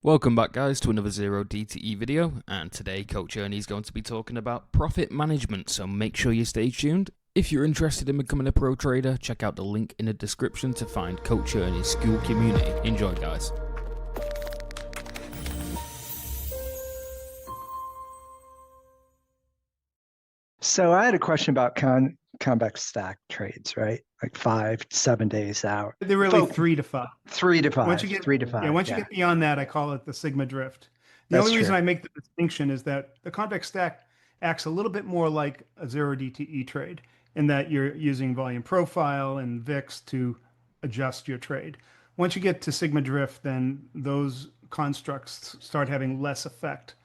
Welcome back guys to another Zero DTE video, and today Coach Ernie is going to be talking about profit management, so make sure you stay tuned. If you're interested in becoming a pro trader, check out the link in the description to find Coach Ernie's school community. Enjoy guys. So I had a question about convex stack trades, right? Like 5-7 days out. They're really 3 to 5. 3 to 5. Once you get 3 to 5. Yeah, once you get beyond that, I call it the sigma drift. The That's only reason true. I make the distinction is that the convex stack acts a little bit more like a zero DTE trade in that you're using volume profile and VIX to adjust your trade. Once you get to sigma drift, then those constructs start having less effect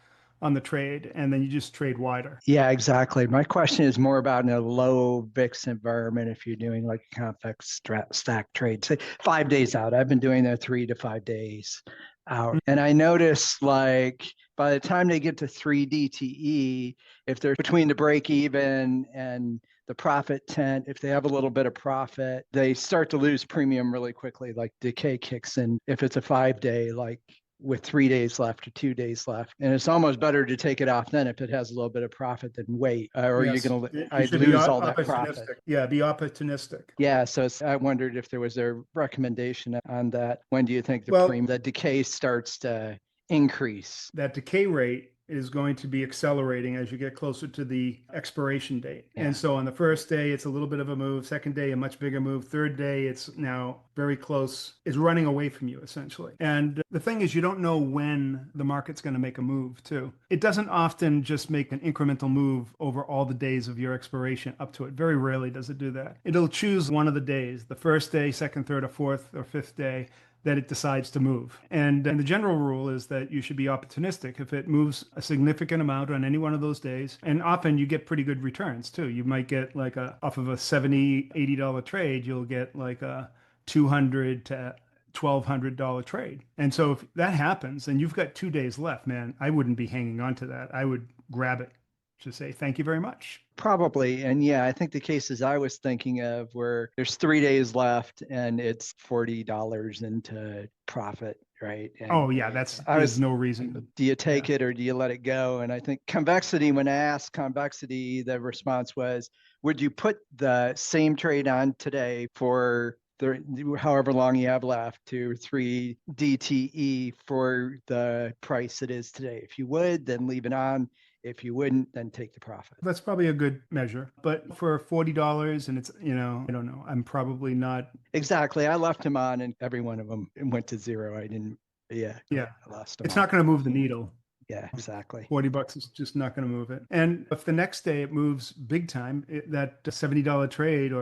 on the trade, and then you just trade wider. Yeah, exactly. My question is more about in a low VIX environment. If you're doing like a convex stack trade, say 5 days out, I've been doing that 3 to 5 days out. And I notice like by the time they get to 3 DTE, if they're between the break even and the profit tent, if they have a little bit of profit, they start to lose premium really quickly, like decay kicks in. If it's a 5-day, like with 3 days left or 2 days left. And it's almost better to take it off then if it has a little bit of profit than wait, or Yes. you're going to You lose all that profit. Yeah, be opportunistic. Yeah, so I wondered if there was a recommendation on that. When do you think the decay starts to increase? That decay rate is going to be accelerating as you get closer to the expiration date. Yeah. And so on the first day, it's a little bit of a move. Second day, a much bigger move. Third day, it's now very close. It's running away from you, essentially. And the thing is, you don't know when the market's going to make a move, too. It doesn't often just make an incremental move over all the days of your expiration up to it. Very rarely does it do that. It'll choose one of the days, the first day, second, third, or fourth, or fifth day, that it decides to move. And the general rule is that you should be opportunistic if it moves a significant amount on any one of those days. And often you get pretty good returns too. You might get like off of a $70, $80 trade, you'll get like a $200 to $1,200 trade. And so if that happens and you've got 2 days left, man, I wouldn't be hanging on to that. I would grab it to say, thank you very much. Probably. And yeah, I think the cases I was thinking of where there's 3 days left and it's $40 into profit, right? And oh yeah, there's no reason. Do you take it or do you let it go? And I think convexity, when I asked convexity, the response was, would you put the same trade on today for however long you have left to 3 DTE for the price it is today? If you would, then leave it on. If you wouldn't, then take the profit. That's probably a good measure. But for $40 and it's, I don't know, I'm probably not. Exactly. I left him on and every one of them went to zero. I didn't, I lost him. It's not going to move the needle. Yeah, exactly. $40 is just not going to move it. And if the next day it moves big time, that $70 trade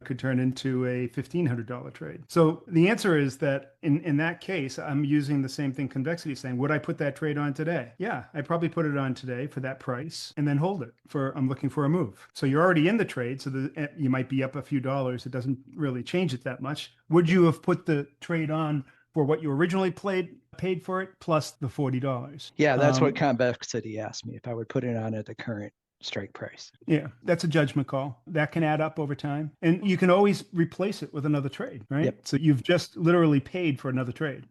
could turn into a $1,500 trade. So the answer is that in that case, I'm using the same thing convexity is saying, would I put that trade on today? Yeah, I probably put it on today for that price and then hold it I'm looking for a move. So you're already in the trade. So you might be up a few dollars. It doesn't really change it that much. Would you have put the trade on for what you originally paid for it plus the $40? Yeah, that's what convexity asked me, if I would put it on at the current strike price. Yeah, that's a judgment call. That can add up over time. And you can always replace it with another trade, right? Yep. So you've just literally paid for another trade.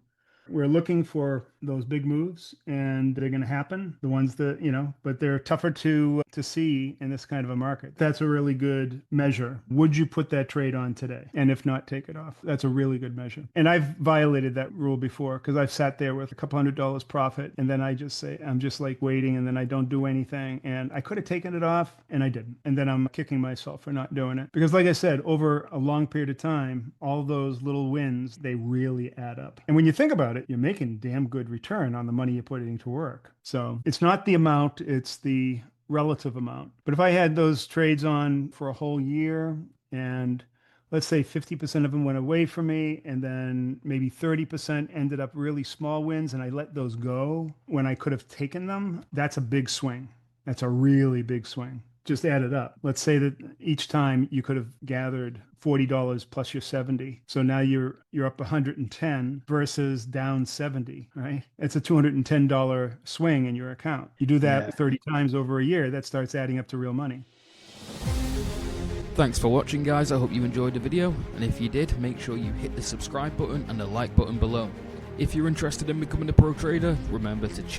We're looking for those big moves and they're going to happen. The ones that, but they're tougher to see in this kind of a market. That's a really good measure. Would you put that trade on today? And if not, take it off. That's a really good measure. And I've violated that rule before because I've sat there with a couple $100 profit and then I just say, I'm just like waiting and then I don't do anything. And I could have taken it off and I didn't. And then I'm kicking myself for not doing it. Because like I said, over a long period of time, all those little wins, they really add up. And when you think about it, you're making damn good return on the money you're putting to work. So it's not the amount, it's the relative amount. But if I had those trades on for a whole year and let's say 50% of them went away from me and then maybe 30% ended up really small wins and I let those go when I could have taken them, that's a big swing. That's a really big swing. Just add it up. Let's say that each time you could have gathered $40 plus your 70. So now you're up 110 versus down 70, right? It's a $210 swing in your account. You do that 30 times over a year, that starts adding up to real money. Thanks for watching guys, I hope you enjoyed the video, and if you did, make sure you hit the subscribe button and the like button below. If you're interested in becoming a pro trader, remember to check